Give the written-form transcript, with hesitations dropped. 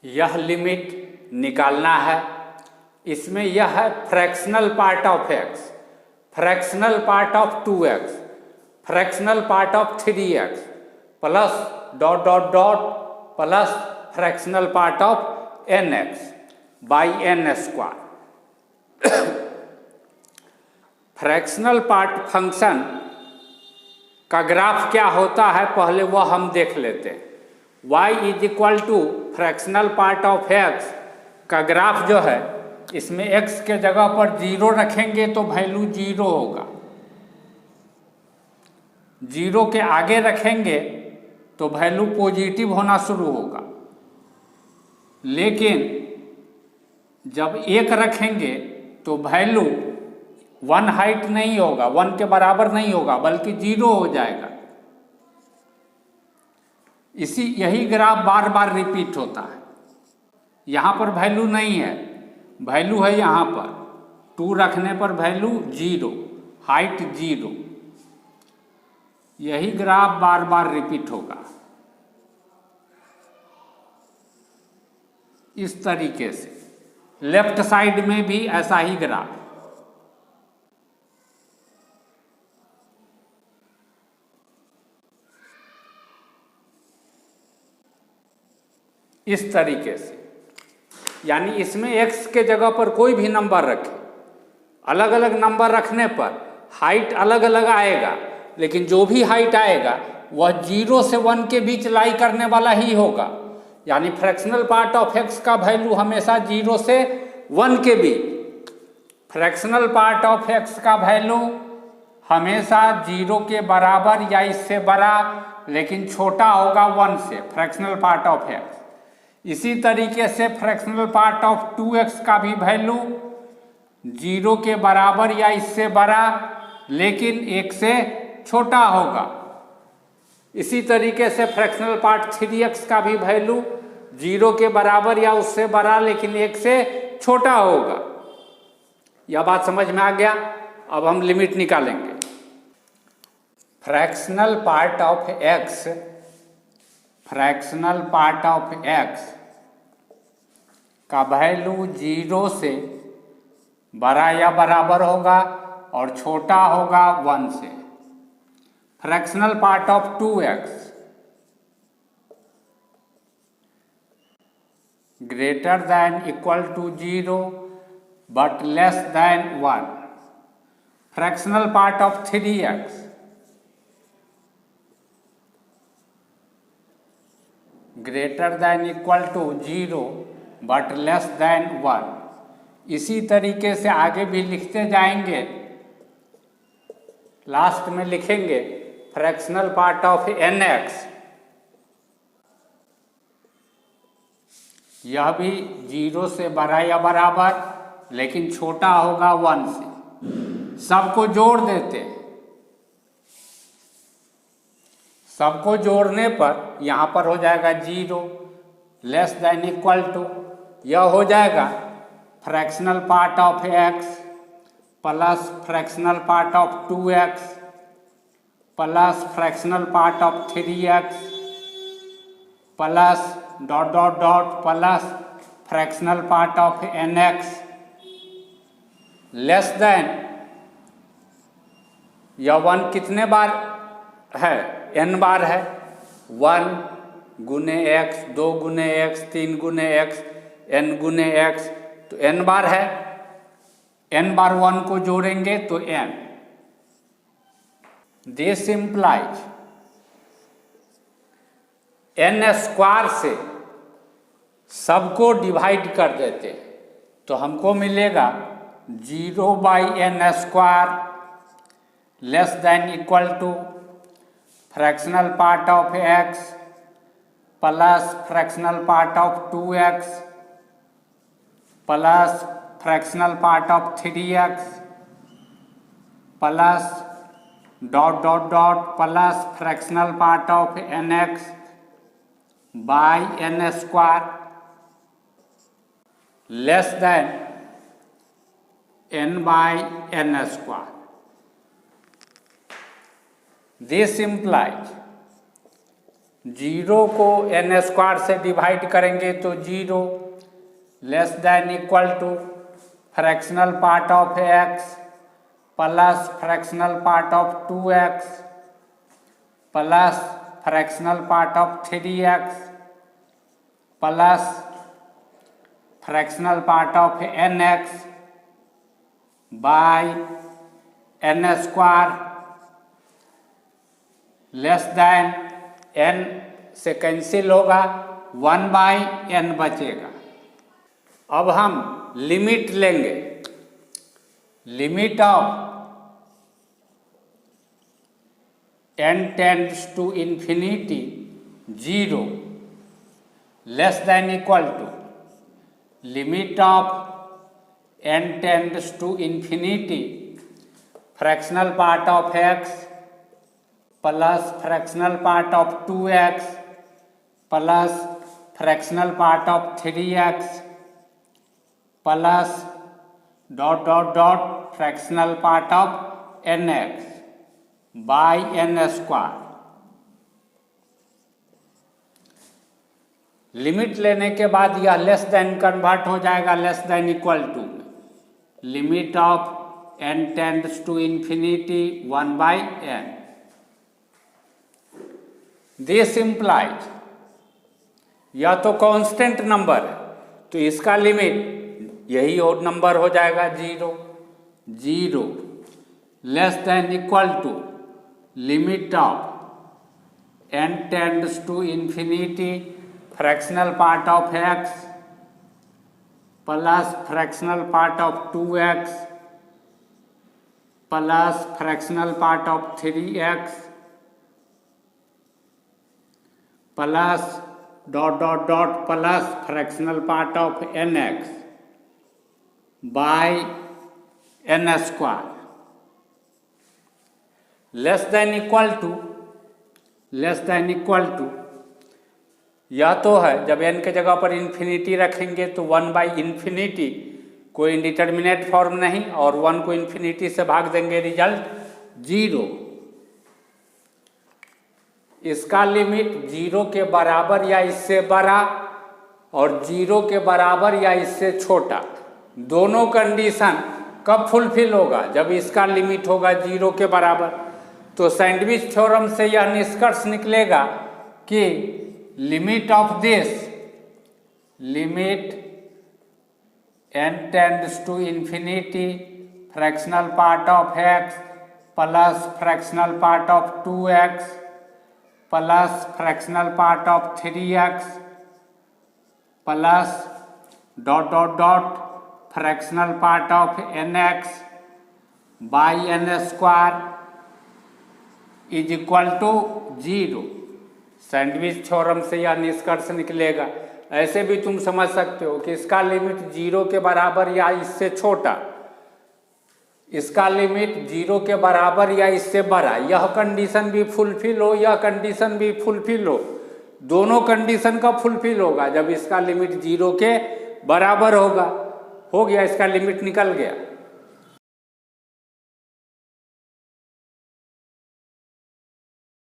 यह लिमिट निकालना है। इसमें यह है fractional part of x, fractional part of 2x, fractional part of 3x plus dot dot dot plus fractional part of nx by n square. Fractional part function का graph क्या होता है पहले वह हम देख लेते हैं। y is equal to fractional part of x का ग्राफ जो है, इसमें x के जगह पर 0 रखेंगे तो वैल्यू 0 होगा, 0 के आगे रखेंगे तो वैल्यू पॉजिटिव होना शुरू होगा, लेकिन जब 1 रखेंगे तो वैल्यू 1 हाइट नहीं होगा, 1 के बराबर नहीं होगा बल्कि 0 हो जाएगा। यही ग्राफ बार बार रिपीट होता है। यहाँ पर वैल्यू नहीं है, वैल्यू है यहाँ पर 2 रखने पर वैल्यू 0, हाइट 0। यही ग्राफ बार बार रिपीट होगा इस तरीके से। लेफ्ट साइड में भी ऐसा ही ग्राफ, इस तरीके से। यानी इसमें x के जगह पर कोई भी नंबर रखें, अलग अलग नंबर रखने पर हाइट अलग अलग आएगा, लेकिन जो भी हाइट आएगा वह 0 से 1 के बीच लाई करने वाला ही होगा। यानी फ्रैक्शनल पार्ट ऑफ x का वैल्यू हमेशा 0 से 1 के बीच, फ्रैक्शनल पार्ट ऑफ x का वैल्यू हमेशा 0 के बराबर या इससे बड़ा लेकिन छोटा होगा 1 से, फ्रैक्शनल पार्ट ऑफ x। इसी तरीके से फ्रैक्शनल पार्ट ऑफ 2x का भी वैल्यू 0 के बराबर या इससे बड़ा लेकिन 1 से छोटा होगा। इसी तरीके से फ्रैक्शनल पार्ट 3x का भी वैल्यू 0 के बराबर या उससे बड़ा लेकिन 1 से छोटा होगा। यह बात समझ में आ गया। अब हम लिमिट निकालेंगे। Fractional part of x, fractional part of x का वैल्यू 0 से बड़ा या बराबर होगा और छोटा होगा 1 से। Fractional part of 2x greater than equal to 0 but less than 1। Fractional part of 3x greater than equal to 0 but less than 1। इसी तरीके से आगे भी लिखते जाएंगे, लास्ट में लिखेंगे फ्रैक्शनल पार्ट ऑफ nx, यह भी 0 से बड़ा या बराबर लेकिन छोटा होगा 1 से। सबको जोड़ देते हैं, सबको जोड़ने पर यहाँ पर हो जाएगा 0 लेस दैन इक्वल टू, यह हो जाएगा fractional part of x plus fractional part of 2x plus fractional part of 3x plus dot dot dot plus fractional part of nx less than, यह 1 कितने बार है, n बार है, 1 गुने x, 2 गुने x, 3 गुने x, n गुने x, तो n बार है। n बार 1 को जोड़ेंगे तो n। This implies n square से सबको डिवाइड कर देते तो हमको मिलेगा 0 by n square less than equal to fractional part of x plus fractional part of 2x plus fractional part of 3x plus dot dot dot plus fractional part of nx by n square less than n by n square. This implies zero को n square से divide करेंगे तो 0 less than equal to fractional part of x plus fractional part of 2x plus fractional part of 3x plus fractional part of nx by n square less than n से cancel होगा 1/n बचेगा। अब हम limit लेंगे, limit of n tends to infinity 0 less than equal to limit of n tends to infinity fractional part of x plus fractional part of 2x plus fractional part of 3x plus dot dot dot fractional part of nx by n square. Limit लेने के बाद यह less than convert हो जाएगा less than equal to limit of n tends to infinity 1/n। This implies या तो constant number है तो इसका लिमिट यही और नंबर हो जाएगा 0 less than equal to limit of n tends to infinity fractional part of x plus fractional part of 2x plus fractional part of 3x plus dot dot dot plus fractional part of nx by n square less than equal to यह तो है जब n के जगह पर infinity रखेंगे तो 1/∞, कोई इंडिटर्मिनेट फॉर्म नहीं, और 1 को इन्फिनिटी से भाग देंगे रिजल्ट 0। इसका लिमिट 0 के बराबर या इससे बड़ा और 0 के बराबर या इससे छोटा, दोनों कंडीशन कब फुलफिल होगा? जब इसका लिमिट होगा 0 के बराबर। तो सैंडविच थ्योरम से यह निष्कर्ष निकलेगा कि limit of this limit n tends to infinity fractional part of x plus fractional part of 2x plus fractional part of 3x plus dot dot dot fractional part of nx by n square is equal to 0। Sandwich theorem से यह निष्कर्ष निकलेगा। ऐसे भी तुम समझ सकते हो कि इसका लिमिट 0 के बराबर या इससे छोटा, इसका लिमिट 0 के बराबर या इससे बड़ा, यह कंडीशन भी फुलफिल हो, यह कंडीशन भी फुलफिल हो, दोनों कंडीशन का फुलफिल होगा जब इसका लिमिट 0 के बराबर होगा। हो गया, इसका लिमिट निकल गया।